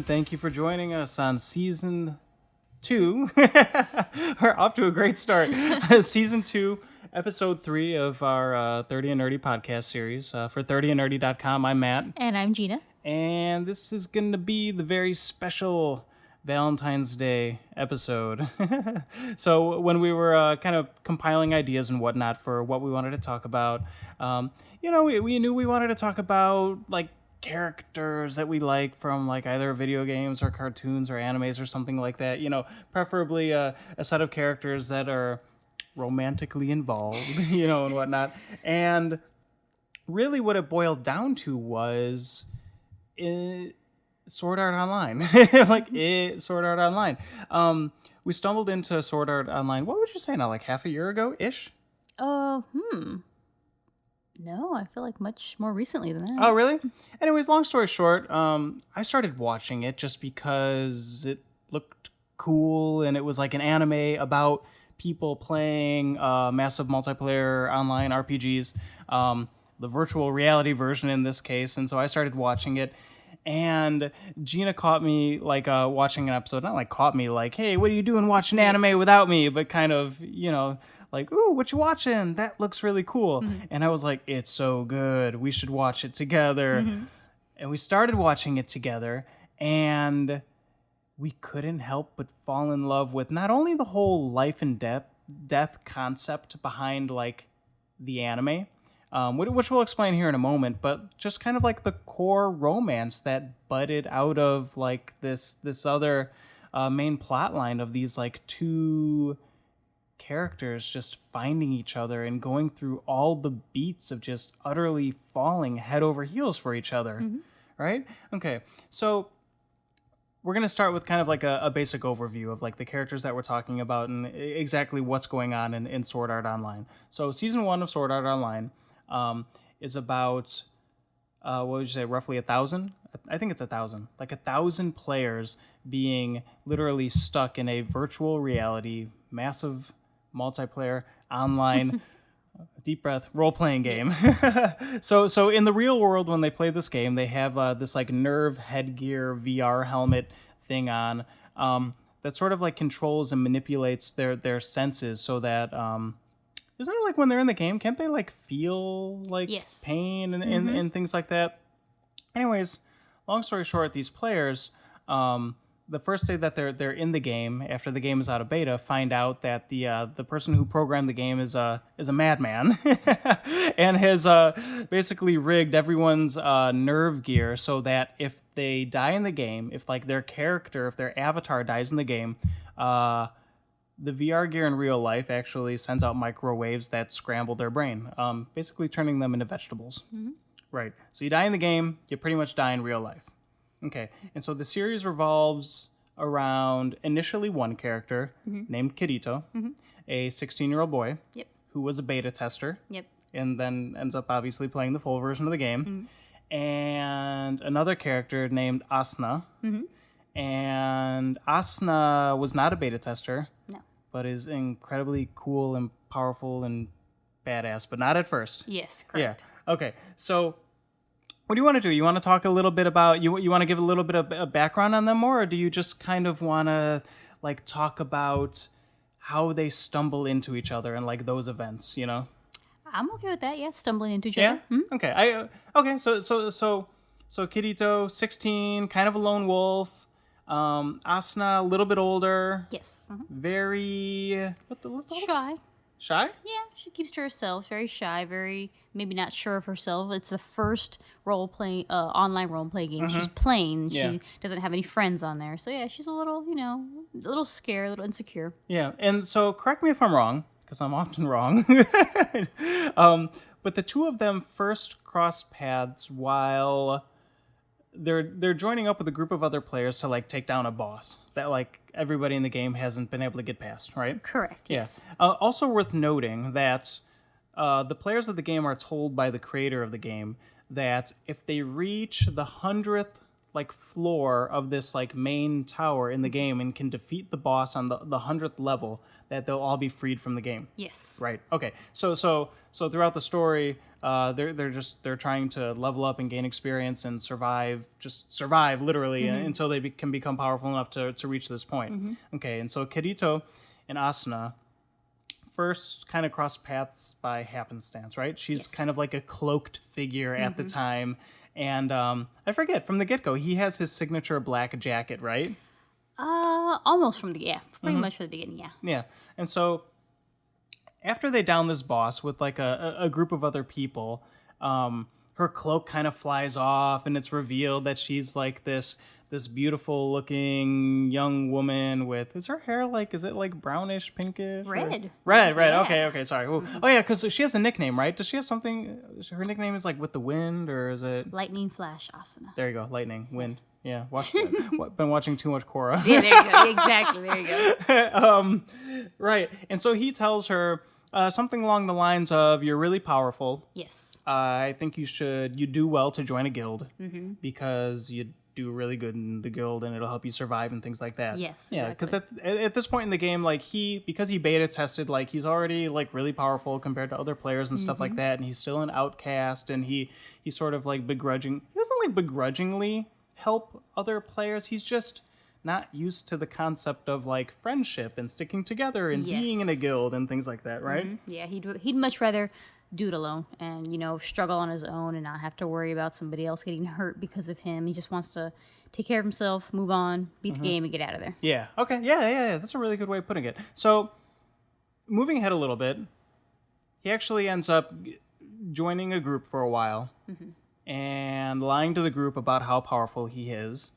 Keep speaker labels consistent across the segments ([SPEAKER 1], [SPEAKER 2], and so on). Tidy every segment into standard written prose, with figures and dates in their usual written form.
[SPEAKER 1] and thank you for joining us on season 2. We're off to a great start. Season 2, episode 3 of our 30 and Nerdy podcast series. For 30andnerdy.com, I'm Matt.
[SPEAKER 2] And I'm Gina.
[SPEAKER 1] And this is going to be the very special Valentine's Day episode. So when we were kind of compiling ideas and whatnot for what we wanted to talk about, we knew we wanted to talk about like characters that we like from like either video games or cartoons or animes or something like that. Preferably a set of characters that are romantically involved, and whatnot. And really what it boiled down to was Sword Art Online. Sword Art Online. We stumbled into Sword Art Online, what would you say now, like half a year ago-ish?
[SPEAKER 2] No, I feel like much more recently than that.
[SPEAKER 1] Oh, really? Anyways, long story short, I started watching it just because it looked cool, and it was like an anime about people playing massive multiplayer online RPGs, the virtual reality version in this case, and so I started watching it. And Gina caught me like watching an episode, not like caught me like, hey, what are you doing watching anime without me? But kind of, like, ooh, what you watching? That looks really cool. Mm-hmm. And I was like, it's so good. We should watch it together. Mm-hmm. And we started watching it together, and we couldn't help but fall in love with not only the whole life and death concept behind like the anime, which we'll explain here in a moment, but just kind of like the core romance that budded out of like this other main plot line of these like two characters just finding each other and going through all the beats of just utterly falling head over heels for each other. Mm-hmm. Right? Okay, so we're going to start with kind of like a basic overview of like the characters that we're talking about and exactly what's going on in Sword Art Online. So season 1 of Sword Art Online is about, what would you say, roughly 1,000? I think it's 1,000. Like 1,000 players being literally stuck in a virtual reality, massive multiplayer, online, deep breath, role-playing game. So in the real world, when they play this game, they have this like nerve headgear VR helmet thing on that sort of like controls and manipulates their senses so that... isn't it like when they're in the game, can't they like feel like pain and things like that? Anyways, long story short, these players, the first day that they're in the game, after the game is out of beta, find out that the person who programmed the game is a madman and has basically rigged everyone's nerve gear so that if they die in the game, if like their character, if their avatar dies in the game, the VR gear in real life actually sends out microwaves that scramble their brain, basically turning them into vegetables. Mm-hmm. Right. So you die in the game, you pretty much die in real life. Okay. And so the series revolves around initially one character named Kirito, a 16-year-old boy who was a beta tester, and then ends up obviously playing the full version of the game, and another character named Asuna. And Asuna was not a beta tester, but is incredibly cool and powerful and badass, but not at first.
[SPEAKER 2] Yes, correct.
[SPEAKER 1] Yeah. Okay, so what do you want to do? You want to talk a little bit about, you want to give a little bit of a background on them more, or do you just kind of want to like talk about how they stumble into each other and like those events,
[SPEAKER 2] I'm okay with that, stumbling into each other.
[SPEAKER 1] Mm-hmm. Okay, so Kirito, 16, kind of a lone wolf. Asuna, a little bit older.
[SPEAKER 2] Yes.
[SPEAKER 1] Very...
[SPEAKER 2] Shy.
[SPEAKER 1] Shy?
[SPEAKER 2] Yeah, she keeps to herself. Very shy, very maybe not sure of herself. It's the first online role-play game she's playing. She doesn't have any friends on there. So yeah, she's a little, a little scared, a little insecure.
[SPEAKER 1] Yeah, and so correct me if I'm wrong, because I'm often wrong. But the two of them first cross paths while... They're joining up with a group of other players to like take down a boss that like everybody in the game hasn't been able to get past, right?
[SPEAKER 2] Correct. Yes.
[SPEAKER 1] Also worth noting that the players of the game are told by the creator of the game that if they reach the 100th like floor of this like main tower in the game and can defeat the boss on the 100th level, that they'll all be freed from the game.
[SPEAKER 2] Yes.
[SPEAKER 1] Right. Okay. So throughout the story, They're trying to level up and gain experience and survive literally until they can become powerful enough to reach this point. Okay, and so Kirito and Asuna first kind of cross paths by happenstance, right? She's kind of like a cloaked figure at the time. And I forget, from the get-go, he has his signature black jacket, right?
[SPEAKER 2] Almost from pretty much from the beginning, yeah.
[SPEAKER 1] Yeah, and so after they down this boss with like a group of other people, her cloak kind of flies off, and it's revealed that she's like this beautiful looking young woman with, is her hair like, is it like brownish, pinkish?
[SPEAKER 2] Red.
[SPEAKER 1] Red.
[SPEAKER 2] Yeah.
[SPEAKER 1] Okay, sorry. Ooh. Oh yeah, because she has a nickname, right? Does she have something, her nickname is like with the wind, or is it?
[SPEAKER 2] Lightning Flash Asuna.
[SPEAKER 1] There you go, lightning, wind. Yeah, been watching too much Korra.
[SPEAKER 2] Yeah, there you go. Exactly, there you go.
[SPEAKER 1] Right, and so he tells her something along the lines of, "You're really powerful.
[SPEAKER 2] Yes.
[SPEAKER 1] I think you do well to join a guild because you do really good in the guild and it'll help you survive and things like that."
[SPEAKER 2] Yes.
[SPEAKER 1] Yeah, because
[SPEAKER 2] exactly.
[SPEAKER 1] at this point in the game, like because he beta tested, like he's already like really powerful compared to other players and stuff like that, and he's still an outcast, and he sort of like he doesn't like begrudgingly help other players. He's just not used to the concept of like friendship and sticking together and being in a guild and things like that, right?
[SPEAKER 2] Yeah, he'd much rather do it alone and struggle on his own and not have to worry about somebody else getting hurt because of him. He just wants to take care of himself, move on, beat the game, and get out of there.
[SPEAKER 1] Yeah. Okay. Yeah. That's a really good way of putting it. So, moving ahead a little bit, he actually ends up joining a group for a while and lying to the group about how powerful he is.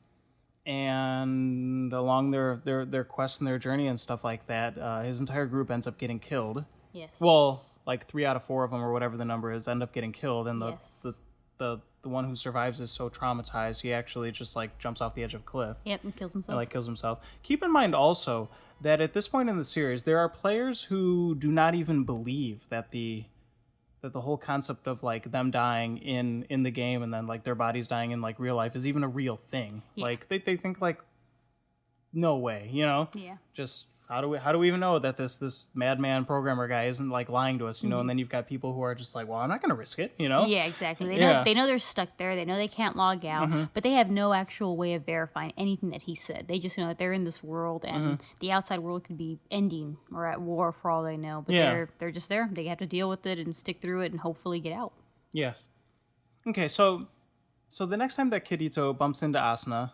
[SPEAKER 1] And along their quest and their journey and stuff like that, his entire group ends up getting killed.
[SPEAKER 2] Yes.
[SPEAKER 1] Well, like 3 out of 4 of them, or whatever the number is, end up getting killed, and the one who survives is so traumatized he actually just like jumps off the edge of a cliff.
[SPEAKER 2] Yep, and kills himself.
[SPEAKER 1] And kills himself. Keep in mind also that at this point in the series, there are players who do not even believe that the whole concept of like them dying in the game and then like their bodies dying in like real life is even a real thing. Yeah. Like they think like, no way, Yeah. Just how do we even know that this madman programmer guy isn't like lying to us, And then you've got people who are just like, well, I'm not going to risk it,
[SPEAKER 2] Yeah, exactly. They know they're stuck there. They know they can't log out, but they have no actual way of verifying anything that he said. They just know that they're in this world, and the outside world could be ending or at war for all they know. But they're just there. They have to deal with it and stick through it and hopefully get out.
[SPEAKER 1] Yes. Okay, so the next time that Kirito bumps into Asuna,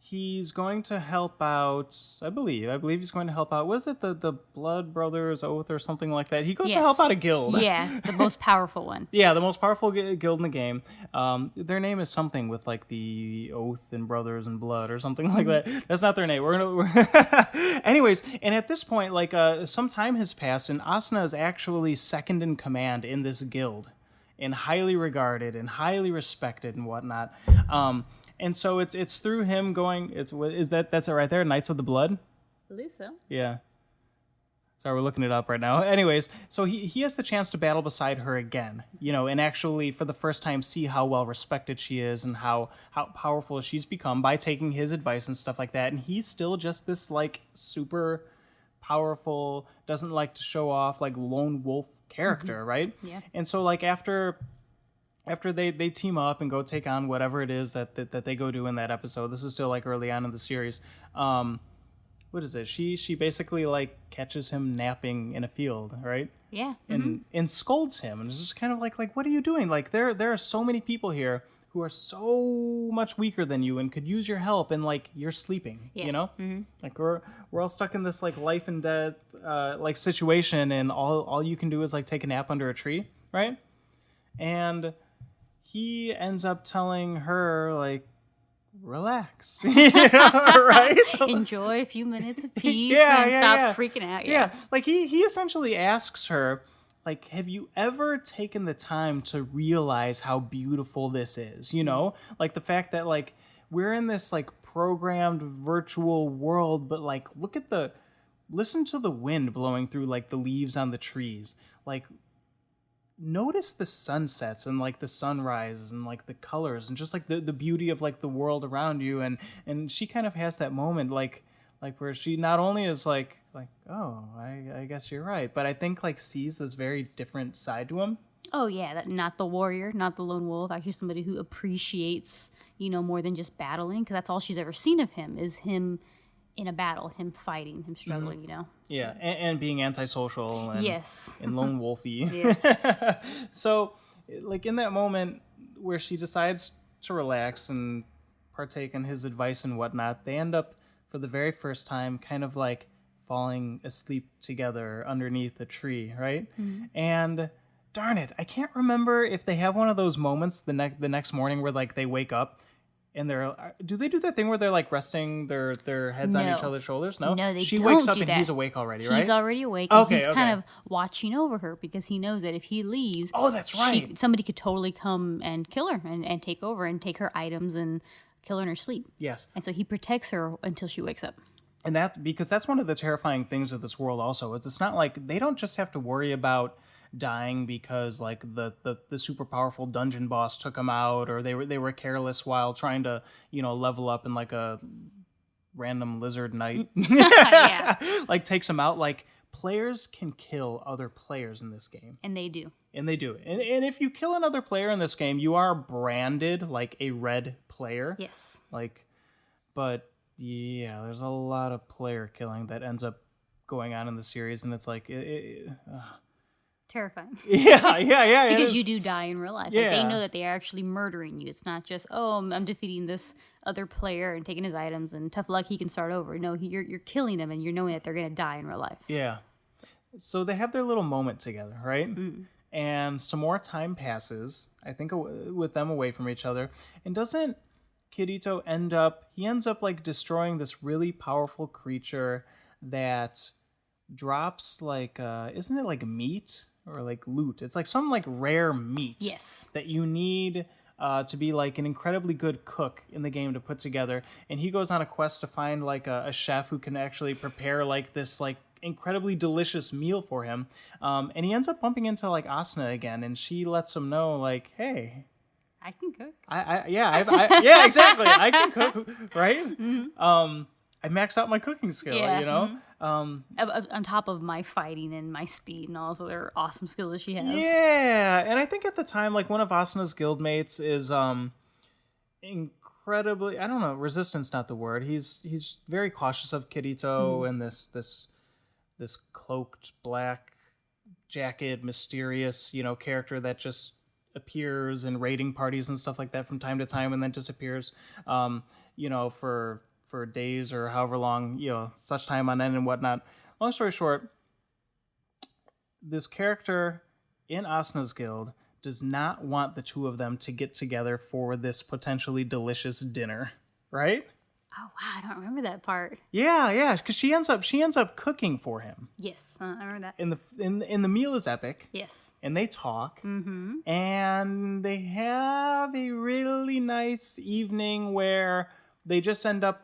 [SPEAKER 1] he's going to help out, I believe he's going to help out, was it the Blood Brothers Oath or something like that? He goes to help out a guild.
[SPEAKER 2] Yeah, the most powerful one.
[SPEAKER 1] Yeah, the most powerful guild in the game. Their name is something with like the Oath and Brothers and Blood or something like that. That's not their name. Anyways, and at this point, like some time has passed and Asuna is actually second in command in this guild and highly regarded and highly respected and whatnot. And so it's through him going. That's it right there? Knights of the Blood.
[SPEAKER 2] I believe so.
[SPEAKER 1] Yeah. Sorry, we're looking it up right now. Anyways, so he has the chance to battle beside her again, and actually for the first time see how well respected she is and how powerful she's become by taking his advice and stuff like that. And he's still just this like super powerful, doesn't like to show off, like lone wolf character, right? Yeah. And so like after they team up and go take on whatever it is that they go do in that episode, this is still like early on in the series. What is it? She basically like catches him napping in a field, right?
[SPEAKER 2] Yeah.
[SPEAKER 1] And scolds him, and it's just kind of like what are you doing? Like there are so many people here who are so much weaker than you and could use your help, and like you're sleeping, Like we're all stuck in this like life and death like situation, and all you can do is like take a nap under a tree, right? And he ends up telling her, like, relax, right?
[SPEAKER 2] Enjoy a few minutes of peace and stop freaking out.
[SPEAKER 1] Yeah, like he essentially asks her, like, have you ever taken the time to realize how beautiful this is? Like the fact that, like, we're in this, like, programmed virtual world, but, like, listen to the wind blowing through, like, the leaves on the trees. Like, notice the sunsets and like the sunrises and like the colors and just like the beauty of like the world around you, and she kind of has that moment like where she not only is like oh I guess you're right, but I think like sees this very different side to him,
[SPEAKER 2] Oh yeah, that not the warrior, not the lone wolf. Actually, somebody who appreciates, more than just battling, because that's all she's ever seen of him is him in a battle, him fighting, him struggling.
[SPEAKER 1] Yeah, and being antisocial and
[SPEAKER 2] Yes.
[SPEAKER 1] and lone wolfy.
[SPEAKER 2] Yeah.
[SPEAKER 1] So, like in that moment where she decides to relax and partake in his advice and whatnot, they end up for the very first time kind of like falling asleep together underneath a tree, right? And darn it, I can't remember if they have one of those moments the next morning where like they wake up and do they do that thing where they're like resting their heads on each
[SPEAKER 2] No.
[SPEAKER 1] other's shoulders?
[SPEAKER 2] No, they
[SPEAKER 1] She
[SPEAKER 2] don't
[SPEAKER 1] wakes up
[SPEAKER 2] do
[SPEAKER 1] and
[SPEAKER 2] that.
[SPEAKER 1] he's awake already, right?
[SPEAKER 2] He's already awake, and
[SPEAKER 1] Okay,
[SPEAKER 2] he's
[SPEAKER 1] okay.
[SPEAKER 2] kind of watching over her because he knows that if he leaves,
[SPEAKER 1] Oh, that's right.
[SPEAKER 2] somebody could totally come and kill her and take over and take her items and kill her in her sleep.
[SPEAKER 1] Yes.
[SPEAKER 2] And so he protects her until she wakes up.
[SPEAKER 1] And that's one of the terrifying things of this world also, is it's not like they don't just have to worry about dying because like the super powerful dungeon boss took them out, or they were careless while trying to, level up in like a random lizard knight.
[SPEAKER 2] Yeah.
[SPEAKER 1] Like takes them out. Like players can kill other players in this game.
[SPEAKER 2] And they do.
[SPEAKER 1] And they do. And if you kill another player in this game, you are branded like a red player.
[SPEAKER 2] Yes.
[SPEAKER 1] But yeah, there's a lot of player killing that ends up going on in the series, and it's like
[SPEAKER 2] Terrifying.
[SPEAKER 1] Yeah.
[SPEAKER 2] Because you do die in real life.
[SPEAKER 1] Yeah.
[SPEAKER 2] Like, they know that they are actually murdering you. It's not just, I'm defeating this other player and taking his items and tough luck, he can start over. No, you're killing them and you're knowing that they're going to die in real life.
[SPEAKER 1] Yeah. So they have their little moment together, right? And some more time passes, I think, with them away from each other. And doesn't Kirito ends up like destroying this really powerful creature that drops like, isn't it like meat? Or like loot. It's like some like rare meat.
[SPEAKER 2] Yes.
[SPEAKER 1] That you need to be like an incredibly good cook in the game to put together. And he goes on a quest to find like a chef who can actually prepare like this like incredibly delicious meal for him. And he ends up bumping into like Asuna again, and she lets him know like, hey,
[SPEAKER 2] I can cook.
[SPEAKER 1] Yeah, exactly. I can cook, right? I maxed out my cooking skill,
[SPEAKER 2] on top of my fighting and my speed and all those other awesome skills that she has.
[SPEAKER 1] Yeah, and I think at the time, like one of Asuna's guildmates is incredibly, I don't know, resistance not the word. He's very cautious of Kirito and this cloaked black jacket, mysterious, character that just appears in raiding parties and stuff like that from time to time and then disappears, for days or however long, such time on end and whatnot. Long story short, this character in Asuna's guild does not want the two of them to get together for this potentially delicious dinner, right?
[SPEAKER 2] Oh wow, I don't remember that part.
[SPEAKER 1] Yeah, because she ends up cooking for him.
[SPEAKER 2] Yes, I remember that.
[SPEAKER 1] And the meal is epic.
[SPEAKER 2] Yes.
[SPEAKER 1] And they talk. And they have a really nice evening where they just end up,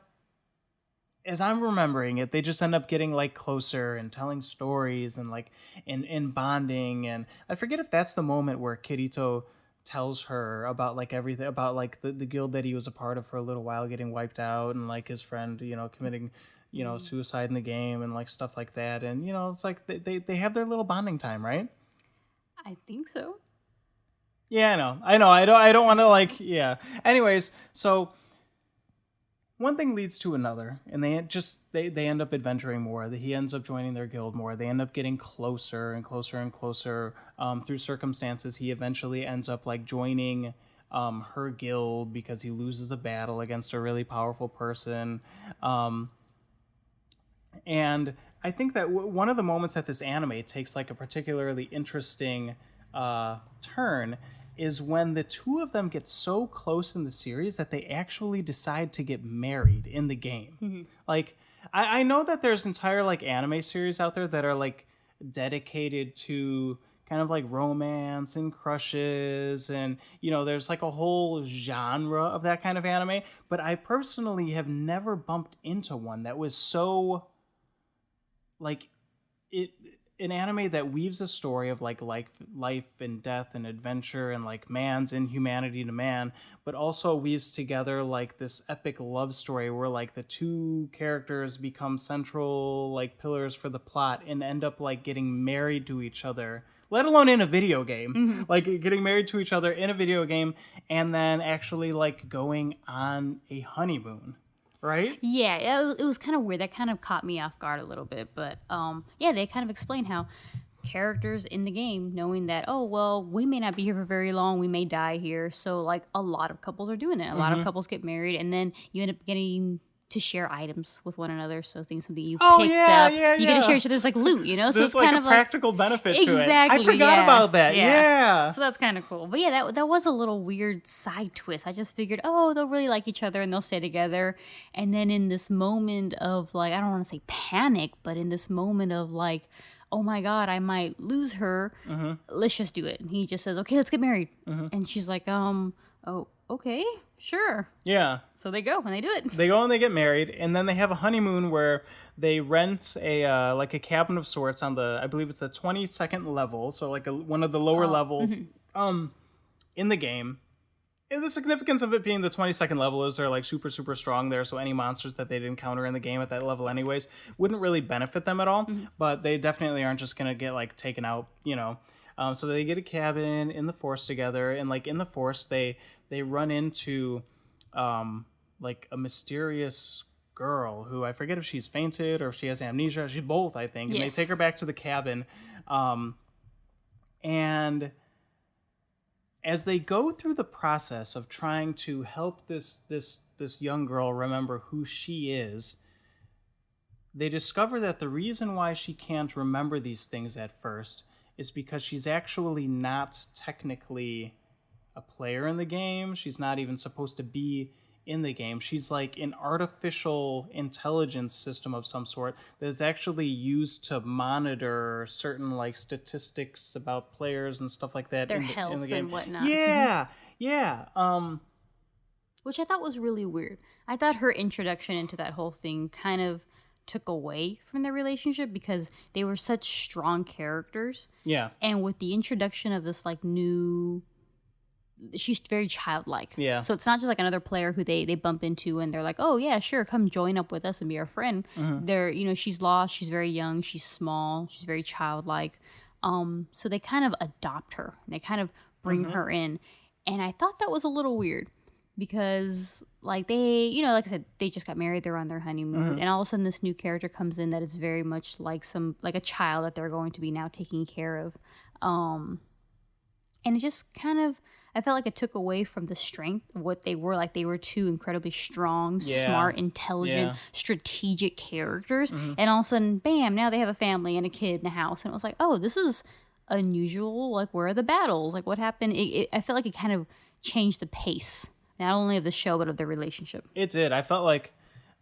[SPEAKER 1] as I'm remembering it, they just end up getting like closer and telling stories and like and bonding. And I forget if that's the moment where Kirito tells her about like everything about like the guild that he was a part of for a little while getting wiped out, and like his friend committing suicide in the game and like stuff like that. And it's like they have their little bonding time, right?
[SPEAKER 2] I think so.
[SPEAKER 1] Yeah, I know. I don't want to like, yeah. Anyways, so one thing leads to another, and they end up adventuring more. He ends up joining their guild more. They end up getting closer and closer and closer through circumstances. He eventually ends up like joining her guild because he loses a battle against a really powerful person. And I think that one of the moments that this anime takes like a particularly interesting turn is when the two of them get so close in the series that they actually decide to get married in the game. Like, I know that there's entire like anime series out there that are like dedicated to kind of like romance and crushes, and there's like a whole genre of that kind of anime, but I personally have never bumped into one that was so like an anime that weaves a story of like life and death and adventure and like man's inhumanity to man, but also weaves together like this epic love story where like the two characters become central like pillars for the plot and end up like getting married to each other let alone in a video game. Like getting married to each other in a video game and then actually like going on a honeymoon. Right?
[SPEAKER 2] Yeah, it was kind of weird. That kind of caught me off guard a little bit. But yeah, they kind of explain how characters in the game, knowing that, oh, well, we may not be here for very long. We may die here. So, like, a lot of couples are doing it. A lot of couples get married, and then you end up getting to share items with one another. So something you picked up, you get to share each other's like loot, you know. So
[SPEAKER 1] there's
[SPEAKER 2] it's
[SPEAKER 1] like
[SPEAKER 2] kind
[SPEAKER 1] a
[SPEAKER 2] of
[SPEAKER 1] practical benefit to it.
[SPEAKER 2] Exactly.
[SPEAKER 1] I forgot about that. Yeah.
[SPEAKER 2] So that's kind of cool. But yeah, that was a little weird side twist. I just figured, oh, they'll really like each other and they'll stay together. And then in this moment of like, I don't want to say panic, but in this moment of like, oh my God, I might lose her. Let's just do it. And he just says, okay, let's get married. And she's like, oh, okay. Sure. Yeah. So they go and they do it.
[SPEAKER 1] They go and they get married, and then they have a honeymoon where they rent a like a cabin of sorts on the, I believe it's the 22nd level, so like one of the lower levels in the game. And the significance of it being the 22nd level is they're like super, super strong there, so any monsters that they'd encounter in the game at that level anyways wouldn't really benefit them at all, but they definitely aren't just going to get like taken out, you know. So they get a cabin in the forest together, and like in the forest they run into like a mysterious girl who I forget if she's fainted or if she has amnesia. She's both, I think. And they take her back to the cabin. And as they go through the process of trying to help this young girl remember who she is, they discover that the reason why she can't remember these things at first is because she's actually not technically a player in the game. She's not even supposed to be in the game. She's like an artificial intelligence system of some sort that is actually used to monitor certain like statistics about players and stuff like that.
[SPEAKER 2] Their health in the game. And whatnot.
[SPEAKER 1] Yeah, yeah.
[SPEAKER 2] Which I thought was really weird. I thought her introduction into that whole thing kind of took away from their relationship because they were such strong characters. Yeah. And with the introduction of this like new, she's very childlike. Yeah. So it's not just like another player who they bump into and they're like, oh yeah, sure, come join up with us and be our friend. They're, you know, she's lost, she's very young, she's small, she's very childlike. So they kind of adopt her and they kind of bring her in. And I thought that was a little weird because like they, you know, like I said, they just got married, they're on their honeymoon, and all of a sudden this new character comes in that is very much like a child that they're going to be now taking care of. And it just kind of, I felt like it took away from the strength of what they were. Like they were two incredibly strong, smart, intelligent, strategic characters. And all of a sudden, bam, now they have a family and a kid and a house. And it was like, oh, this is unusual. Like, where are the battles? Like, what happened? I felt like it kind of changed the pace, not only of the show, but of their relationship.
[SPEAKER 1] It did. I felt like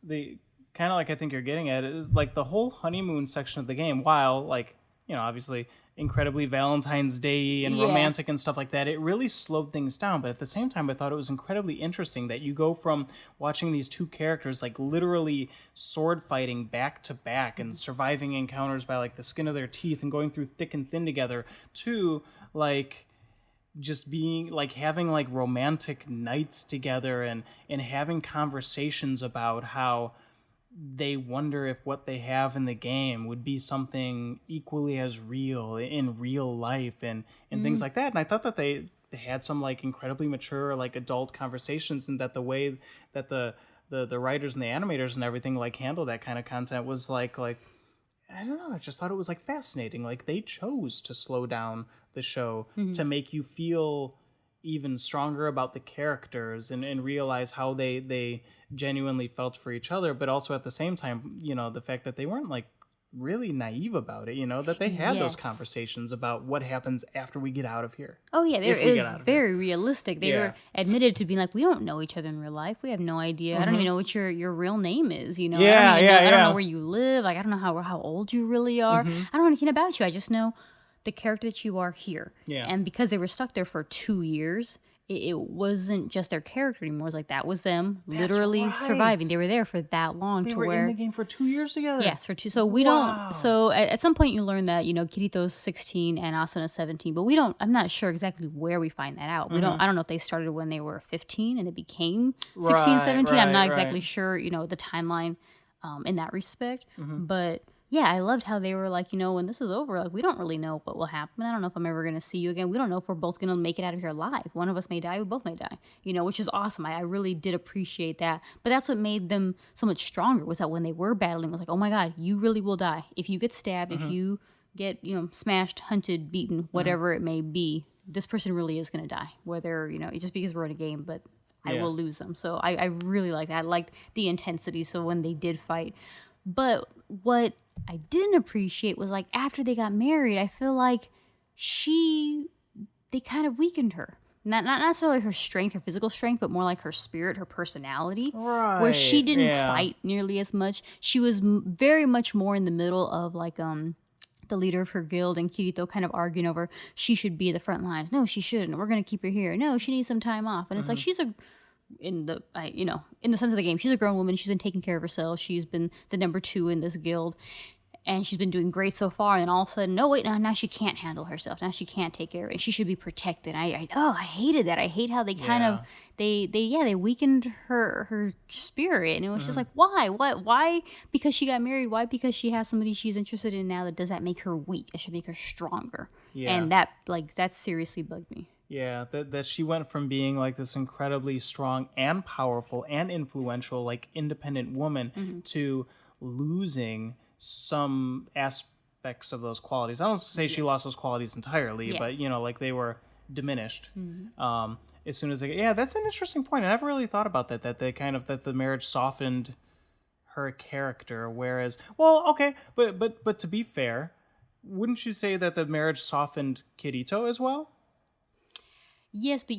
[SPEAKER 1] kind of like I think you're getting at, is like the whole honeymoon section of the game, while like, you know, obviously incredibly Valentine's Day and romantic and stuff like that, it really slowed things down. But at the same time, I thought it was incredibly interesting that you go from watching these two characters like literally sword fighting back to back and surviving encounters by like the skin of their teeth and going through thick and thin together to like just being like having like romantic nights together and having conversations about how they wonder if what they have in the game would be something equally as real in real life and things like that. And I thought that they had some like incredibly mature like adult conversations, and that the way that the writers and the animators and everything like handle that kind of content was like I don't know, I just thought it was like fascinating. Like they chose to slow down the show to make you feel even stronger about the characters and realize how they genuinely felt for each other, but also at the same time, you know, the fact that they weren't like really naive about it, you know, that they had those conversations about what happens after we get out of here.
[SPEAKER 2] Oh yeah, it was very realistic. They were admitted to being like, we don't know each other in real life. We have no idea. I don't even know what your real name is, you know. I don't know where you live. Like I don't know how old you really are. I don't know anything about you. I just know the character that you are here. Yeah. And because they were stuck there for 2 years, it wasn't just their character anymore. It was like that was them literally surviving. They were there for that long.
[SPEAKER 1] They were in the game for 2 years together.
[SPEAKER 2] Yes, for 2. So we don't. So at some point you learn that, you know, Kirito's 16 and Asana's 17, but we don't. I'm not sure exactly where we find that out. We don't. I don't know if they started when they were 15 and it became 16, 17. I'm not exactly sure. You know, the timeline in that respect, but yeah, I loved how they were like, when this is over, like, we don't really know what will happen. I don't know if I'm ever going to see you again. We don't know if we're both going to make it out of here alive. One of us may die, we both may die, which is awesome. I really did appreciate that. But that's what made them so much stronger, was that when they were battling, it was like, oh my God, you really will die. If you get stabbed, if you get, smashed, hunted, beaten, whatever it may be, this person really is going to die. Whether, just because we're in a game, but I will lose them. So I really like that. I liked the intensity. So when they did fight. But what I didn't appreciate was, like, after they got married, I feel like they kind of weakened her. Not necessarily her strength, her physical strength, but more like her spirit, her personality.
[SPEAKER 1] Right.
[SPEAKER 2] Where she didn't fight nearly as much. She was very much more in the middle of, like, the leader of her guild and Kirito kind of arguing over, she should be at the front lines. No, she shouldn't. We're going to keep her here. No, she needs some time off. And it's like, she's in the sense of the game, she's a grown woman. She's been taking care of herself. She's been the number 2 in this guild. And she's been doing great so far. And all of a sudden, no, wait, now she can't handle herself. Now she can't take care of it. She should be protected. I hated that. I hate how they kind of, they weakened her spirit. And it was just like, why? What? Why? Because she got married? Why? Because she has somebody she's interested in now, does that make her weak? It should make her stronger. Yeah. And that seriously bugged me.
[SPEAKER 1] Yeah, that she went from being like this incredibly strong and powerful and influential, like independent woman, to losing some aspects of those qualities. I don't say she lost those qualities entirely, but like they were diminished. As soon as that's an interesting point. I never really thought about that the marriage softened her character, whereas but to be fair, wouldn't you say that the marriage softened Kirito as well?
[SPEAKER 2] Yes, but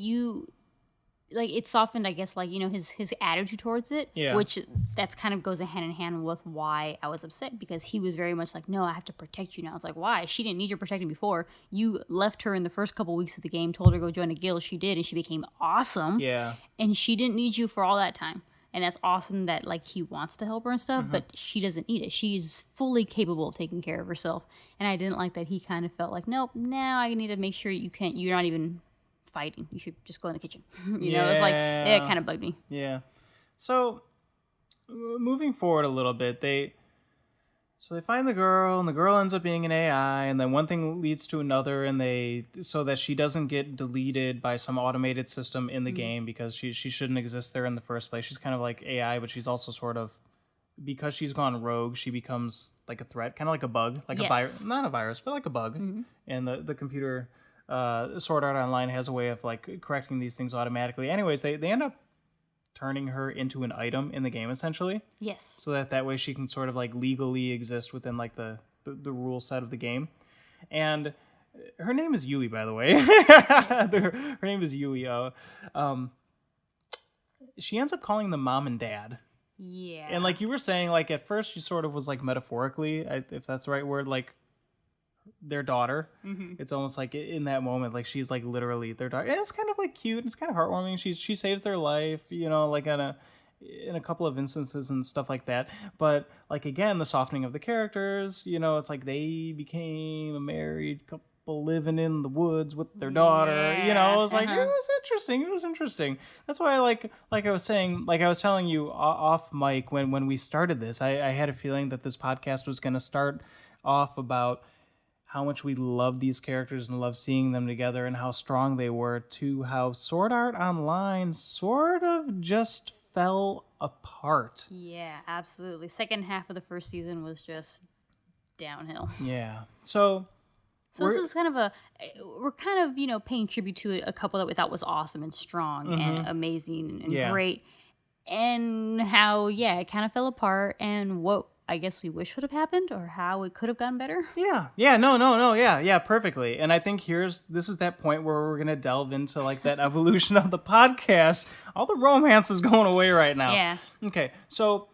[SPEAKER 2] it softened, I guess, his attitude towards it, which that's kind of goes hand in hand with why I was upset, because he was very much like, no, I have to protect you now. It's like, why? She didn't need your protecting before. You left her in the first couple weeks of the game, told her to go join a guild. She did, and she became awesome. Yeah. And she didn't need you for all that time. And that's awesome that, like, he wants to help her and stuff, but she doesn't need it. She's fully capable of taking care of herself. And I didn't like that he kind of felt like, nope, now I need to make sure you're not even fighting. You should just go in the kitchen. It's like, it kind of bugged me. Yeah. So moving forward a little bit, they find the girl, and the girl ends up being an AI, and then one thing leads to another, and so that she doesn't get deleted by some automated system in the game, because she shouldn't exist there in the first place. She's kind of like AI, but she's also sort of, because she's gone rogue, she becomes like a threat, kind of like a bug, like a virus, not a virus, but like a bug. And the computer Sword Art Online has a way of like correcting these things automatically. Anyways, they end up turning her into an item in the game, essentially. Yes. So that way she can sort of like legally exist within like the rule set of the game. And her name is Yui, by the way. Her name is Yui. She ends up calling them mom and dad. Yeah. And like you were saying, like at first she sort of was like metaphorically, if that's the right word, like their daughter. It's almost like in that moment, like she's like literally their daughter. And it's kind of like cute. It's kind of heartwarming. She saves their life, like in a couple of instances and stuff like that. But like again, the softening of the characters, it's like they became a married couple living in the woods with their daughter. It was like it was interesting. That's why like I was saying, like I was telling you off mic when we started this, I had a feeling that this podcast was going to start off about how much we love these characters and love seeing them together and how strong they were, to how Sword Art Online sort of just fell apart. Yeah, absolutely. Second half of the first season was just downhill. Yeah. So this is kind of we're kind of, paying tribute to a couple that we thought was awesome and strong and amazing and great. And how, it kind of fell apart, and what I guess we wish would have happened, or how it could have gone better. Yeah, perfectly. And I think this is that point where we're gonna delve into like that evolution of the podcast. All the romance is going away right now. Yeah. Okay, so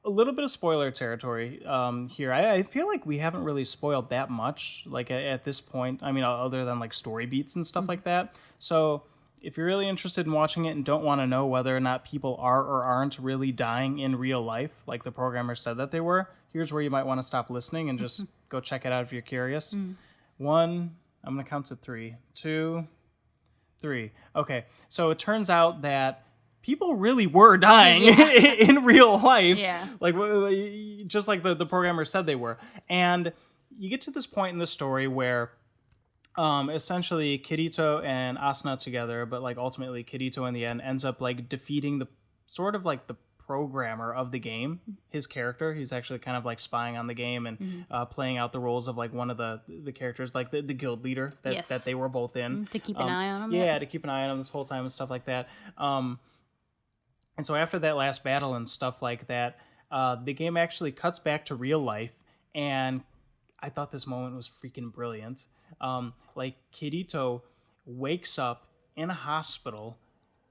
[SPEAKER 2] a little bit of spoiler territory here. I feel like we haven't really spoiled that much, like at this point. I mean, other than like story beats and stuff like that. So if you're really interested in watching it and don't want to know whether or not people are or aren't really dying in real life, like the programmer said that they were, here's where you might want to stop listening and just go check it out if you're curious. 1, I'm going to count to 3, 2, 3. Okay, so it turns out that
[SPEAKER 1] people really were dying in real life.
[SPEAKER 2] Yeah.
[SPEAKER 1] Like, just like the programmer said they were. And you get to this point in the story where essentially Kirito and Asuna together, but like ultimately Kirito in the end ends up like defeating the sort of like the programmer of the game, his character. He's actually kind of like spying on the game and playing out the roles of like one of the characters, like the guild leader that they were both in.
[SPEAKER 2] To keep an eye on him.
[SPEAKER 1] Yeah, to keep an eye on him this whole time and stuff like that. And so after that last battle and stuff like that, the game actually cuts back to real life, and I thought this moment was freaking brilliant. Like Kirito wakes up in a hospital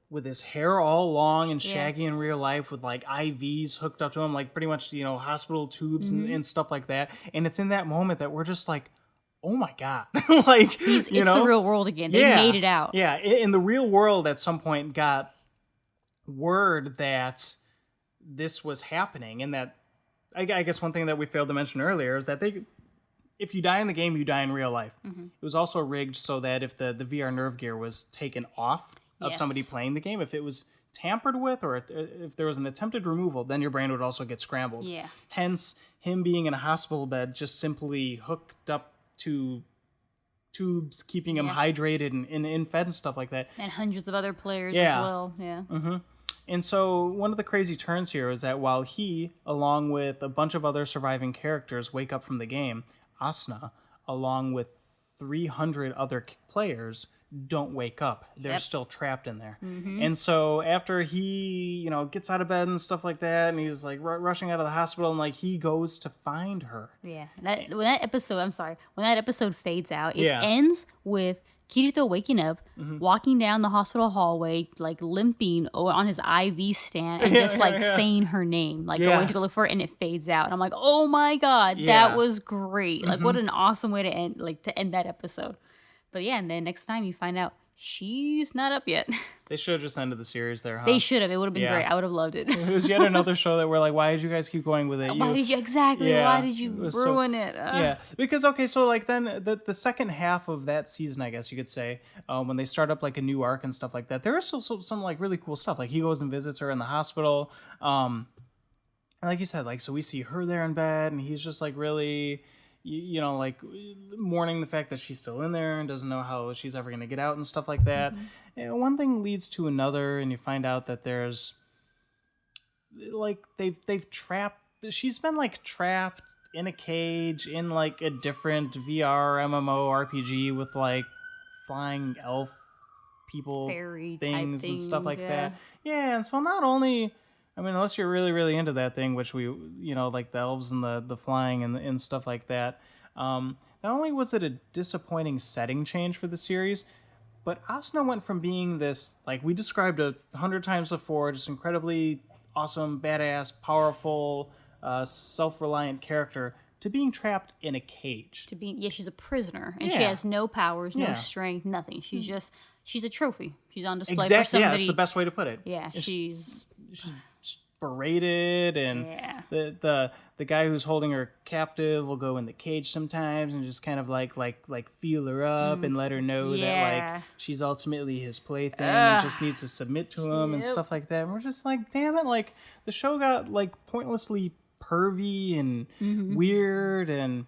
[SPEAKER 1] with his hair all long and shaggy in real life, with like IVs hooked up to him, like pretty much, hospital tubes and stuff like that. And it's in that moment that we're just like, oh my God. Like,
[SPEAKER 2] it's the real world again. They made it out.
[SPEAKER 1] Yeah. In the real world at some point got word that this was happening, and that I guess one thing that we failed to mention earlier is that if you die in the game, you die in real life. It was also rigged so that if the VR nerve gear was taken off of somebody playing the game, if it was tampered with or if there was an attempted removal, then your brain would also get scrambled.
[SPEAKER 2] Yeah.
[SPEAKER 1] Hence, him being in a hospital bed just simply hooked up to tubes, keeping him hydrated and fed and stuff like that.
[SPEAKER 2] And hundreds of other players as well. Yeah.
[SPEAKER 1] And so one of the crazy turns here is that while he, along with a bunch of other surviving characters, wake up from the game, Asuna, along with 300 other players, don't wake up. They're still trapped in there. And so after he, gets out of bed and stuff like that, and he's like rushing out of the hospital, and like he goes to find her. Yeah.
[SPEAKER 2] When that episode fades out, it ends with Kirito waking up, walking down the hospital hallway, like limping on his IV stand, and just like saying her name, like going to go look for it, and it fades out. And I'm like, oh my God, that was great. Like, what an awesome way to end that episode. But yeah, and then next time you find out she's not up yet.
[SPEAKER 1] They should have just ended the series there, huh?
[SPEAKER 2] They should have. It would have been great. I would have loved it.
[SPEAKER 1] It was yet another show that we're like, why did you guys keep going with it?
[SPEAKER 2] Why did you ruin it?
[SPEAKER 1] Yeah, because, okay, so like then the second half of that season, I guess you could say, when they start up like a new arc and stuff like that, there is still some like really cool stuff. Like he goes and visits her in the hospital. And like you said, like, so we see her there in bed, and he's just like really... like mourning the fact that she's still in there and doesn't know how she's ever going to get out and stuff like that. And one thing leads to another, and you find out that there's like they've trapped. She's been like trapped in a cage in like a different VR MMO RPG with like flying elf people,
[SPEAKER 2] fairy
[SPEAKER 1] things and stuff like that.
[SPEAKER 2] Yeah,
[SPEAKER 1] and so not only. I mean, unless you're really, really into that thing, which we, like the elves and the flying and stuff like that. Not only was it a disappointing setting change for the series, but Asuna went from being this, like we described 100 times before, just incredibly awesome, badass, powerful, self-reliant character, to being trapped in a cage.
[SPEAKER 2] She's a prisoner, and she has no powers, no strength, nothing. She's a trophy. She's on display for somebody.
[SPEAKER 1] Yeah, that's the best way to put it.
[SPEAKER 2] Yeah, she's
[SPEAKER 1] berated, and the guy who's holding her captive will go in the cage sometimes and just kind of like feel her up and let her know that like she's ultimately his plaything and just needs to submit to him and stuff like that. And we're just like, damn it, like the show got like pointlessly pervy and weird, and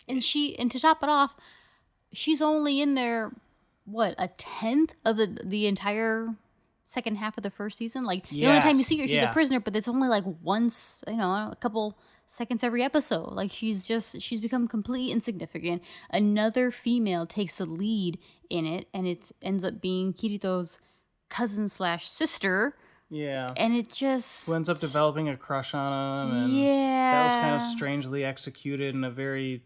[SPEAKER 2] to top it off, she's only in there a 10th of the entire second half of the first season. Like the only time you see her, she's a prisoner, but it's only like once, a couple seconds every episode. Like she's become completely insignificant. Another female takes the lead in it, and it ends up being Kirito's cousin / sister.
[SPEAKER 1] Yeah.
[SPEAKER 2] And it just...
[SPEAKER 1] who ends up developing a crush on him. And that was kind of strangely executed in a very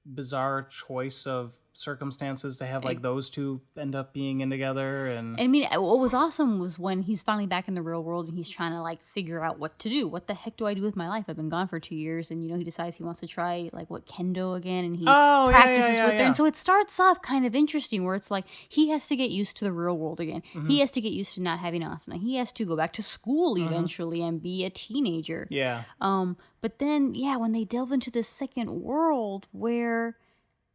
[SPEAKER 1] bizarre choice of circumstances to have like those two end up being in together. And
[SPEAKER 2] I mean, what was awesome was when he's finally back in the real world and he's trying to like figure out what to do. What the heck do I do with my life? I've been gone for 2 years, and he decides he wants to try like kendo again, and he practices with her. And so it starts off kind of interesting, where it's like he has to get used to the real world again. He has to get used to not having asana. He has to go back to school eventually and be a teenager.
[SPEAKER 1] Yeah.
[SPEAKER 2] But then when they delve into this second world where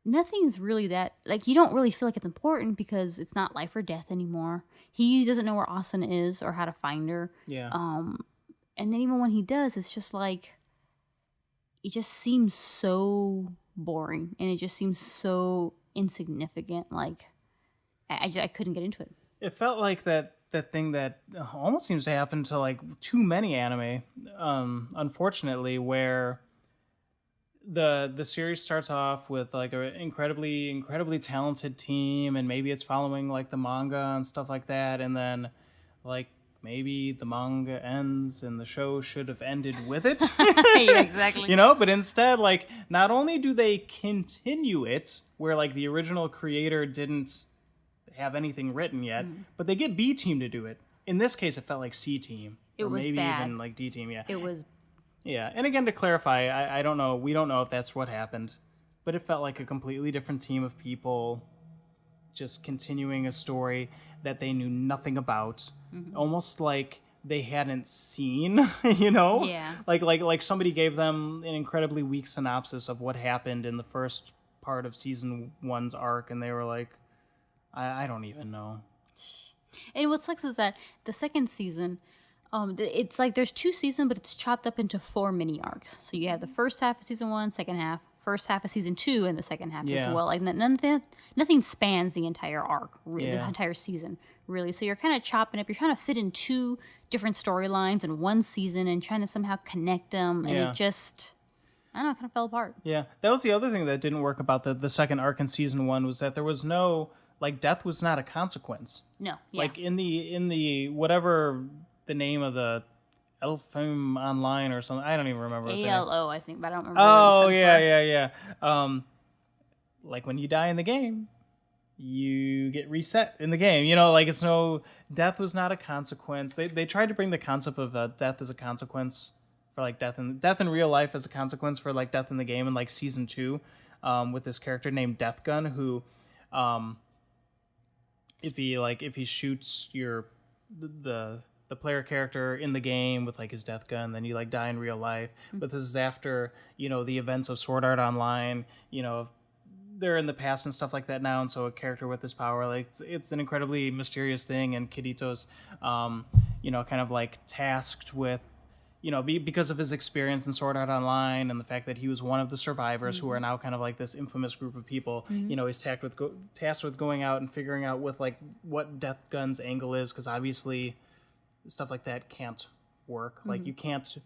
[SPEAKER 2] nothing's really that, like, you don't really feel like it's important because it's not life or death anymore. He doesn't know where Asuna is or how to find her.
[SPEAKER 1] Yeah.
[SPEAKER 2] And then even when he does, it's just like, it just seems so boring and it just seems so insignificant. Like, I couldn't get into it.
[SPEAKER 1] It felt like that thing that almost seems to happen to like too many anime, unfortunately, where the series starts off with like an incredibly talented team, and maybe it's following like the manga and stuff like that, and then like maybe the manga ends and the show should have ended with it.
[SPEAKER 2] Yeah, exactly.
[SPEAKER 1] You know, but instead, like, not only do they continue it where like the original creator didn't have anything written yet, but they get B team to do it. In this case, it felt like C team,
[SPEAKER 2] It
[SPEAKER 1] or
[SPEAKER 2] was
[SPEAKER 1] maybe
[SPEAKER 2] bad.
[SPEAKER 1] even like D team. Yeah,
[SPEAKER 2] It was.
[SPEAKER 1] yeah. And again, to clarify, I don't know. We don't know if that's what happened, but it felt like a completely different team of people just continuing a story that they knew nothing about, almost like they hadn't seen. You know,
[SPEAKER 2] Yeah.
[SPEAKER 1] Like somebody gave them an incredibly weak synopsis of what happened in the first part of season 1's arc, and they were like, I don't even know.
[SPEAKER 2] And what sucks is that the second season, it's like there's 2 seasons, but it's chopped up into 4 mini arcs. So you have the first half of season 1, second half, first half of season 2, and the second half as well. Like nothing spans the entire arc, really, the entire season, really. So you're kind of chopping up. You're trying to fit in 2 different storylines in one season and trying to somehow connect them, and it just, I don't know, it kind of fell apart.
[SPEAKER 1] Yeah, that was the other thing that didn't work about the second arc in season 1, was that there was no, like, death was not a consequence.
[SPEAKER 2] No, yeah.
[SPEAKER 1] Like in the whatever the name of the Elfim Online or something, I don't even remember.
[SPEAKER 2] ALO, I think, but I don't remember.
[SPEAKER 1] Oh,
[SPEAKER 2] what it
[SPEAKER 1] yeah. Like when you die in the game, you get reset in the game. You know, like, it's no, death was not a consequence. They tried to bring the concept of death as a consequence for like death in real life as a consequence for like death in the game in like season 2, with this character named Death Gun, who, if he shoots the player character in the game with like his death gun, then you like die in real life. But this is after, you know, the events of Sword Art Online. You know, they're in the past and stuff like that now, and so a character with this power, like, it's an incredibly mysterious thing, and Kirito's, you know, kind of like tasked with, you know, because of his experience in Sword Art Online and the fact that he was one of the survivors who are now kind of like this infamous group of people. You know, he's tasked with going out and figuring out what Death Gun's angle is, because obviously stuff like that can't work. Like, you can't.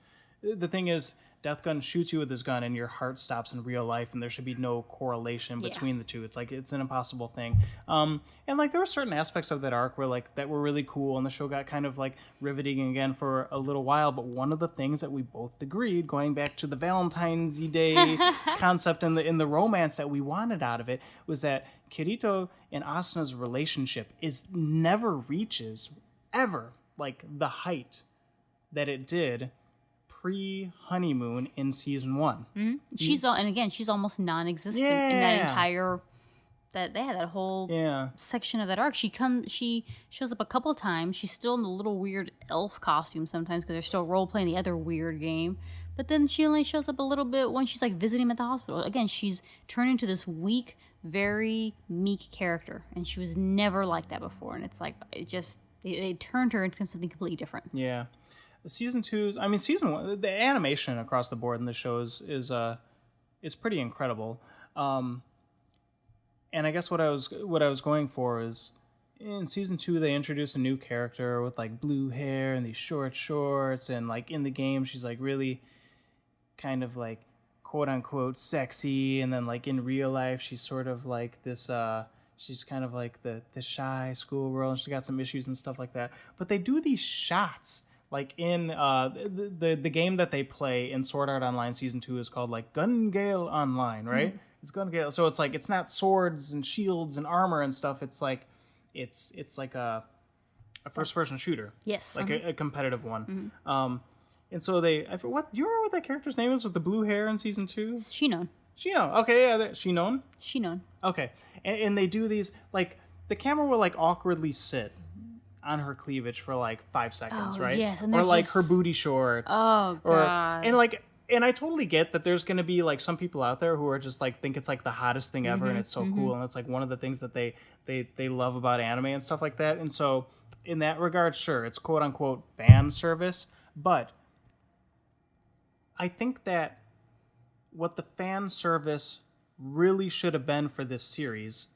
[SPEAKER 1] The thing is, Death Gun shoots you with his gun, and your heart stops in real life, and there should be no correlation between the two. It's like, it's an impossible thing. And like, there were certain aspects of that arc that were really cool, and the show got kind of like riveting again for a little while. But one of the things that we both agreed, going back to the Valentine's Day concept and the romance that we wanted out of it, was that Kirito and Asuna's relationship never reaches ever like the height that it did pre-honeymoon in season 1.
[SPEAKER 2] She's almost non-existent in that entire, that they had that whole section of that arc. She shows up a couple times. She's still in the little weird elf costume sometimes because they're still role playing the other weird game. But then she only shows up a little bit when she's like visiting him at the hospital. Again, she's turned into this weak, very meek character, and she was never like that before. And it's like, they turned her into something completely different.
[SPEAKER 1] Yeah. Season 1, the animation across the board in the shows is pretty incredible. And I guess what I was going for is, in season 2 they introduced a new character with like blue hair and these short shorts, and like in the game she's like really kind of like quote unquote sexy, and then like in real life she's sort of like this she's kind of like the shy schoolgirl, and she's got some issues and stuff like that. But they do these shots like in the game that they play in Sword Art Online season 2 is called like Gun Gale Online, right? It's Gun Gale, so it's like, it's not swords and shields and armor and stuff. It's like it's like a first person shooter.
[SPEAKER 2] Yes,
[SPEAKER 1] like a competitive one. And so do you remember what that character's name is with the blue hair in season 2?
[SPEAKER 2] Shinon.
[SPEAKER 1] Okay, yeah, Shinon.
[SPEAKER 2] Shinon.
[SPEAKER 1] Okay, and they do these, like, the camera will like awkwardly sit on her cleavage for like 5 seconds, right?
[SPEAKER 2] Yes, and
[SPEAKER 1] or like
[SPEAKER 2] just...
[SPEAKER 1] her booty shorts.
[SPEAKER 2] Oh god.
[SPEAKER 1] And like, and I totally get that there's going to be like some people out there who are just like think it's like the hottest thing ever and it's so cool and it's like one of the things that they love about anime and stuff like that. And so in that regard, sure, it's quote unquote fan service, but I think that what the fan service really should have been for this series,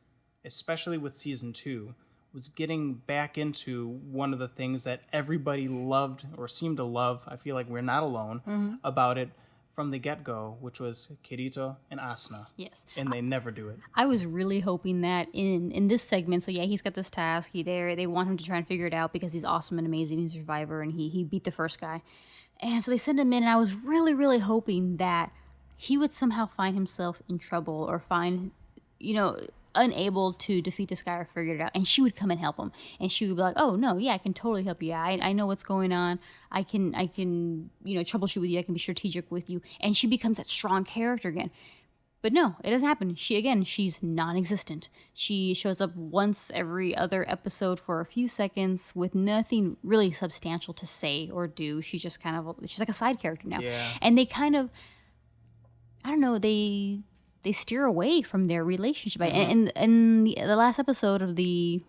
[SPEAKER 1] especially with season 2, was getting back into one of the things that everybody loved or seemed to love. I feel like we're not alone about it from the get-go, which was Kirito and Asuna.
[SPEAKER 2] Yes.
[SPEAKER 1] And they never do it.
[SPEAKER 2] I was really hoping that in this segment, so yeah, he's got this task. They want him to try and figure it out because he's awesome and amazing. He's a survivor, and he beat the first guy. And so they send him in, and I was really, really hoping that he would somehow find himself in trouble or find, unable to defeat this guy or figure it out. And she would come and help him. And she would be like, oh, no, yeah, I can totally help you. I know what's going on. I can troubleshoot with you. I can be strategic with you. And she becomes that strong character again. But no, it doesn't happen. She's non-existent. She shows up once every other episode for a few seconds with nothing really substantial to say or do. She's just she's like a side character now.
[SPEAKER 1] Yeah.
[SPEAKER 2] And they kind of, I don't know, they steer away from their relationship. And in the last episode of the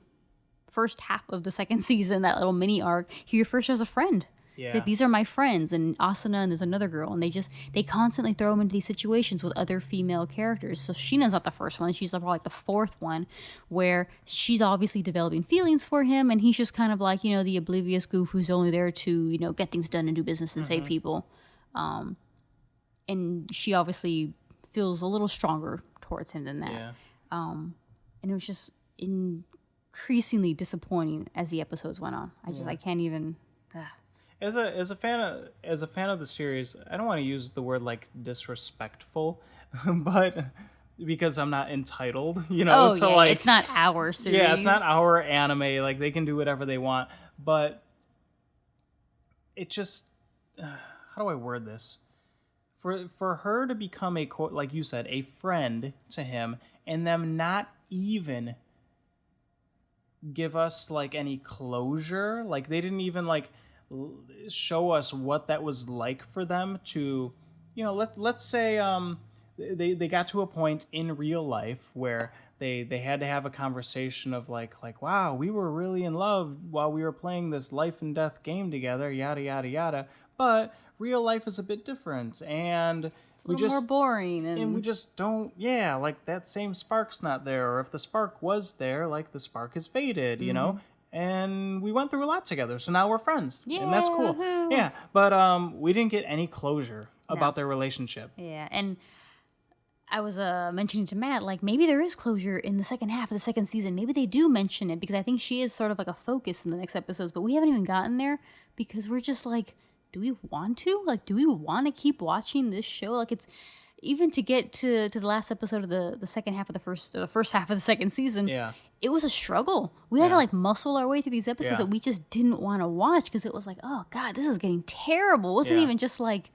[SPEAKER 2] first half of the second season, that little mini arc, he refers to her as a friend.
[SPEAKER 1] Yeah.
[SPEAKER 2] Like, these are my friends, and Asuna, and there's another girl, and they constantly throw him into these situations with other female characters. So Sheena's not the first one; she's probably like the fourth one, where she's obviously developing feelings for him, and he's just kind of like the oblivious goof who's only there to get things done and do business and save people. And she obviously feels a little stronger towards him than that.
[SPEAKER 1] Yeah.
[SPEAKER 2] And it was just increasingly disappointing as the episodes went on. I can't even.
[SPEAKER 1] As a fan of the series, I don't want to use the word like disrespectful, but because I'm not entitled, like,
[SPEAKER 2] it's not our series.
[SPEAKER 1] Yeah, it's not our anime. Like, they can do whatever they want, but it just how do I word this? For her to become like you said, a friend to him, and them not even give us like any closure. Like, they didn't even like show us what that was like for them to, let's say they got to a point in real life where they had to have a conversation of like wow, we were really in love while we were playing this life and death game together, yada yada yada, but real life is a bit different, and
[SPEAKER 2] it's a little more boring,
[SPEAKER 1] and we just don't, like, that same spark's not there, or if the spark was there, like, the spark has faded, and we went through a lot together, so now we're friends. Yeah, and that's cool. Yeah, but we didn't get any closure about their relationship.
[SPEAKER 2] Yeah, and I was mentioning to Matt, like, maybe there is closure in the second half of the second season. Maybe they do mention it, because I think she is sort of like a focus in the next episodes, but we haven't even gotten there because we're just like, do we want to? Like, do we want to keep watching this show? Like, it's even to get to the last episode of the second half of the first half of the second season. Yeah, it was a struggle. We had to like muscle our way through these episodes that we just didn't want to watch because it was like, oh god, this is getting terrible. It wasn't even just like,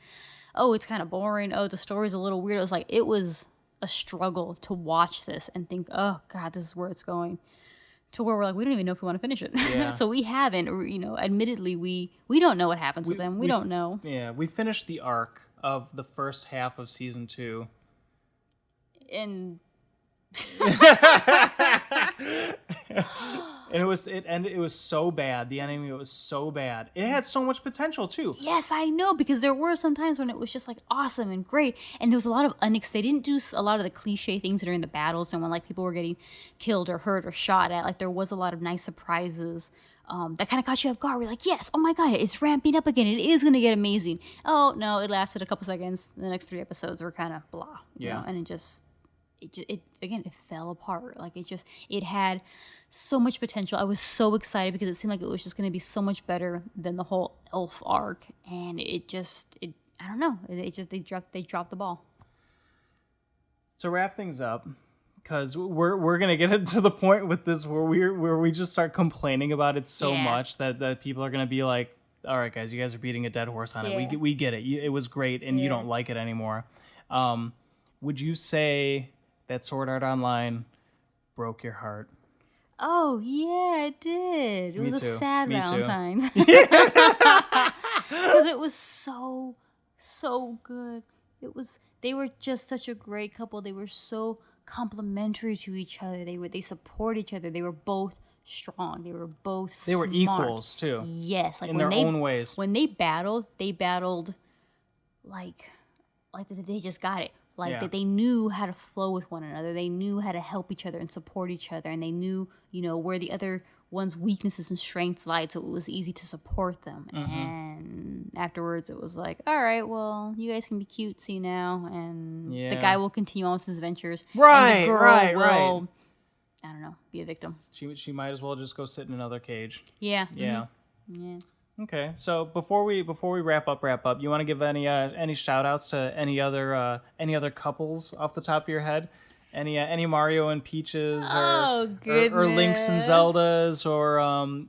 [SPEAKER 2] oh, it's kind of boring. Oh, the story's a little weird. It was a struggle to watch this and think, oh god, this is where it's going. To where we're like, we don't even know if we want to finish it. Yeah. So we haven't, admittedly, we don't know what happens with them. We don't know. Yeah,
[SPEAKER 1] we finished the arc of the first half of season 2.
[SPEAKER 2] And
[SPEAKER 1] and it was so bad. The anime was so bad. It had so much potential too.
[SPEAKER 2] Yes, I know, because there were some times when it was just like awesome and great, and there was a lot of they didn't do a lot of the cliche things during the battles, and when like people were getting killed or hurt or shot at, like there was a lot of nice surprises that kind of caught you off guard. We're like, yes, oh my god, it's ramping up again. It is going to get amazing. Oh no, it lasted a couple seconds. The next 3 episodes were kind of blah. And it fell apart. Like it had so much potential. I was so excited because it seemed like it was just going to be so much better than the whole Elf arc, and I don't know. They dropped the ball.
[SPEAKER 1] To wrap things up, because we're gonna get into the point with this where we just start complaining about it so much that people are gonna be like, all right, guys, you guys are beating a dead horse on it. We get it. It was great, and you don't like it anymore. Would you say that Sword Art Online broke your heart?
[SPEAKER 2] Oh, yeah, it did. It was a sad Valentine's.
[SPEAKER 1] Because
[SPEAKER 2] it was so so good. They were just such a great couple. They were so complimentary to each other. They support each other. They were both strong. They were both smart.
[SPEAKER 1] They were equals too.
[SPEAKER 2] Yes,
[SPEAKER 1] in their own ways.
[SPEAKER 2] When they battled like they just got it. Like that they knew how to flow with one another. They knew how to help each other and support each other, and they knew, where the other one's weaknesses and strengths lied, so it was easy to support them. And afterwards, it was like, all right, well, you guys can be cutesy now, and the guy will continue on with his adventures.
[SPEAKER 1] Right,
[SPEAKER 2] and the girl will, I don't know, be a victim.
[SPEAKER 1] She might as well just go sit in another cage.
[SPEAKER 2] Yeah.
[SPEAKER 1] Yeah.
[SPEAKER 2] Mm-hmm. Yeah.
[SPEAKER 1] Okay, so before we wrap up, you want to give any shout outs to any other couples off the top of your head? Any Mario and Peaches or Links and Zeldas or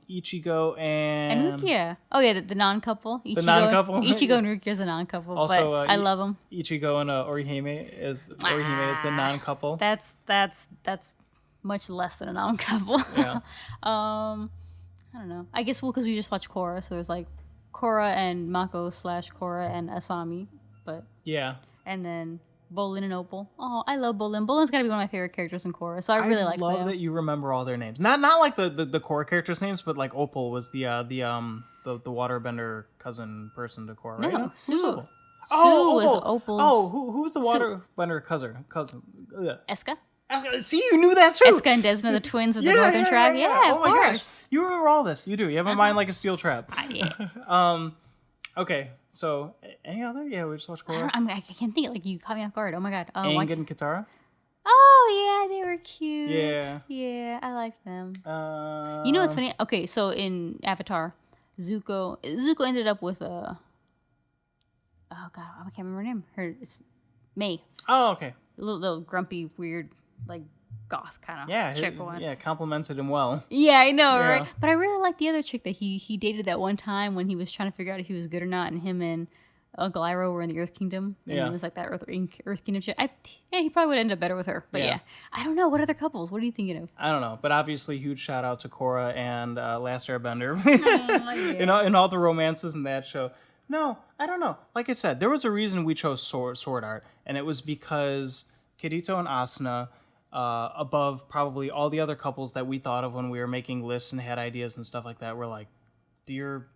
[SPEAKER 1] Ichigo and
[SPEAKER 2] Rukia. Oh yeah, the non-couple.
[SPEAKER 1] The non-couple.
[SPEAKER 2] Ichigo and Rukia is a non-couple. Also, but I love them.
[SPEAKER 1] Ichigo and Orihime is the non-couple.
[SPEAKER 2] That's much less than a non-couple.
[SPEAKER 1] Yeah.
[SPEAKER 2] I don't know. I guess because we just watched Korra, so it's like Korra and Mako / Korra and Asami, but
[SPEAKER 1] yeah.
[SPEAKER 2] And then Bolin and Opal. Oh, I love Bolin. Bolin's gotta be one of my favorite characters in Korra, so I really like.
[SPEAKER 1] I love that you remember all their names. Not like the Korra characters' names, but like Opal was the waterbender cousin person to Korra, right?
[SPEAKER 2] No, Sue.
[SPEAKER 1] Opal?
[SPEAKER 2] Sue was Opal's.
[SPEAKER 1] Oh, who was the waterbender cousin? Ugh.
[SPEAKER 2] Eska.
[SPEAKER 1] See, you knew that too.
[SPEAKER 2] Eska and Desna, the twins with the northern tribe. Yeah,
[SPEAKER 1] oh
[SPEAKER 2] of
[SPEAKER 1] my
[SPEAKER 2] course.
[SPEAKER 1] Gosh. You remember all this. You do. You have a mind like a steel trap.
[SPEAKER 2] Yeah.
[SPEAKER 1] Okay, so any other? Yeah, we just watched Korra.
[SPEAKER 2] I can't think. Like, you caught me off guard. Oh my god.
[SPEAKER 1] Aang and Katara.
[SPEAKER 2] Oh yeah, they were cute.
[SPEAKER 1] Yeah.
[SPEAKER 2] Yeah, I like them. You know what's funny? Okay, so in Avatar, Zuko ended up with a. Oh god, I can't remember her name. It's May.
[SPEAKER 1] Oh, okay.
[SPEAKER 2] A little grumpy, weird, like goth kind of chick one.
[SPEAKER 1] Yeah, complimented him well.
[SPEAKER 2] Yeah, I know, right? But I really like the other chick that he dated that one time when he was trying to figure out if he was good or not, and him and Uncle Iroh were in the Earth Kingdom. And it was like that Earth Kingdom shit. He probably would end up better with her. But yeah, I don't know. What other couples? What are you thinking of?
[SPEAKER 1] I don't know. But obviously, huge shout out to Korra and Last Airbender.
[SPEAKER 2] Yeah.
[SPEAKER 1] in all the romances in that show. No, I don't know. Like I said, there was a reason we chose sword art, and it was because Kirito and Asuna, above probably all the other couples that we thought of when we were making lists and had ideas and stuff like that, were like, dear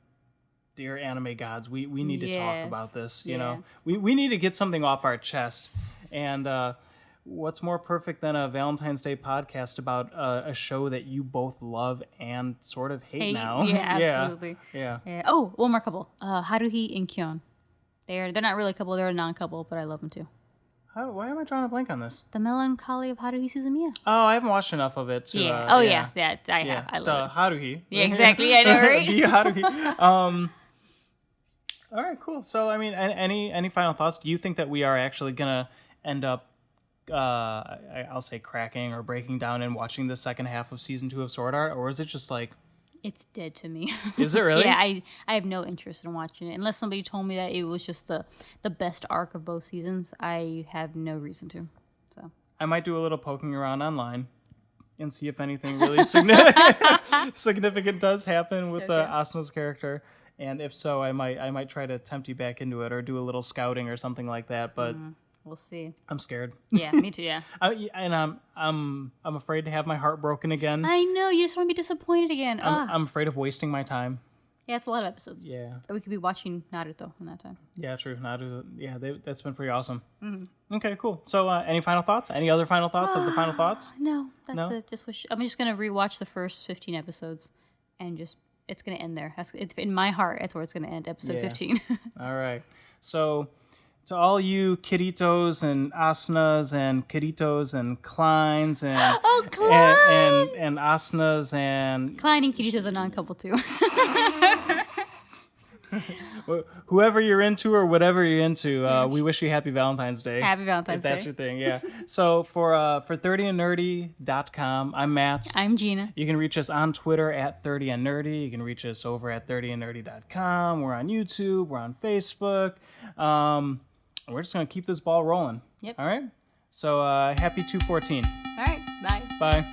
[SPEAKER 1] anime gods, we need to talk about this. You know, we need to get something off our chest. And what's more perfect than a Valentine's Day podcast about a show that you both love and sort of hate now?
[SPEAKER 2] Yeah, absolutely.
[SPEAKER 1] Yeah.
[SPEAKER 2] Oh, one more couple. Haruhi and Kyon. They're not really a couple. They're a non-couple, but I love them too.
[SPEAKER 1] Why am I drawing a blank on this?
[SPEAKER 2] The Melancholy of Haruhi Suzumiya.
[SPEAKER 1] Oh, I haven't watched enough of it. To,
[SPEAKER 2] yeah. I have. I love
[SPEAKER 1] it. Haruhi.
[SPEAKER 2] Yeah, exactly. I know, right?
[SPEAKER 1] The Haruhi. All right, cool. So, I mean, any final thoughts? Do you think that we are actually gonna end up, I'll say, cracking or breaking down and watching the second half of season 2 of Sword Art, or is it just like?
[SPEAKER 2] It's dead to me.
[SPEAKER 1] Is it really?
[SPEAKER 2] Yeah, I have no interest in watching it unless somebody told me that it was just the best arc of both seasons. I have no reason to. So
[SPEAKER 1] I might do a little poking around online and see if anything really significant does happen with Asuna's character, and if so, I might try to tempt you back into it or do a little scouting or something like that. But
[SPEAKER 2] we'll see.
[SPEAKER 1] I'm scared.
[SPEAKER 2] Yeah, me too. Yeah.
[SPEAKER 1] And I'm afraid to have my heart broken again.
[SPEAKER 2] I know, you just want to be disappointed again.
[SPEAKER 1] I'm afraid of wasting my time.
[SPEAKER 2] Yeah, it's a lot of episodes.
[SPEAKER 1] Yeah.
[SPEAKER 2] We could be watching Naruto in that time.
[SPEAKER 1] Yeah, true. Naruto. Yeah, that's been pretty awesome. Okay, cool. So, any final thoughts? Any other final thoughts of the final thoughts?
[SPEAKER 2] No, that's it. I'm just gonna rewatch the first 15 episodes, and it's gonna end there. It's in my heart. That's where it's gonna end. Episode 15.
[SPEAKER 1] All right. So, to all you Kiritos and Asunas and Kiritos and Kleins and
[SPEAKER 2] Klein!
[SPEAKER 1] and Asunas and
[SPEAKER 2] Klein and Kirito's a non-couple too.
[SPEAKER 1] Whoever you're into or whatever you're into, we wish you happy Valentine's Day.
[SPEAKER 2] Happy Valentine's Day.
[SPEAKER 1] If that's your thing, yeah. So for 30andnerdy.com, I'm Matt.
[SPEAKER 2] I'm Gina.
[SPEAKER 1] You can reach us on Twitter at 30andnerdy. You can reach us over at 30andnerdy.com. We're on YouTube. We're on Facebook. We're just going to keep this ball rolling.
[SPEAKER 2] Yep.
[SPEAKER 1] All right? So happy 2/14.
[SPEAKER 2] All right. Bye.
[SPEAKER 1] Bye.